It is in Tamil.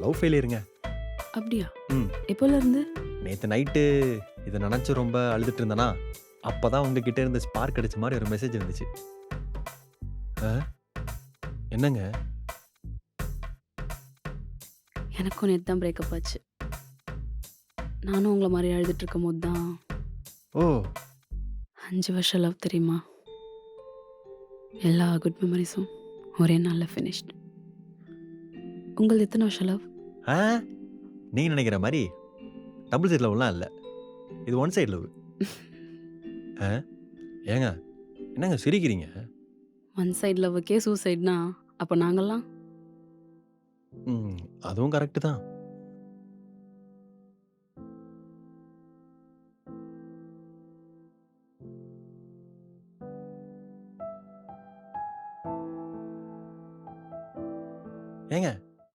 லவ் ஃபெயிலியருங்க. அப்படியா? ம். எப்போலேருந்து? நேத்து நைட்டு இத நெனச்சு ரொம்ப அழுதுட்டு இருந்தேனா, அப்பதான் உங்ககிட்ட இருந்து ஸ்பார்க் அடிச்ச மாரி ஒரு மெசேஜ் வந்துச்சு. ஆ? என்னங்க? எனக்கும் நேத்து தான் பிரேக்கப் ஆச்சு. நானும் உங்கள மாரி அழுதுட்டு இருக்கும்போது தான் ஓ! 5 வருஷம் லவ் தெரியுமா? எல்லா குட் மெமரீஸும் ஒரே நாள்ல ஃபினிஷ்ட். உங்களது எத்தன வருஷம் லவ்? ஆ? நீங்க நெனைக்கிற மாரி டபுள் சைட் லவ்லாம் இல்ல. இது ஒன் சைட் லவ். ஆ? ஏங்க, என்னங்க சிரிக்கிறீங்க? ஒன் சைடு லவ்வுக்கே சூசைட்னா, அப்ப நாங்கலாம்? ம். அதுவும் கரெக்ட்டு தான்.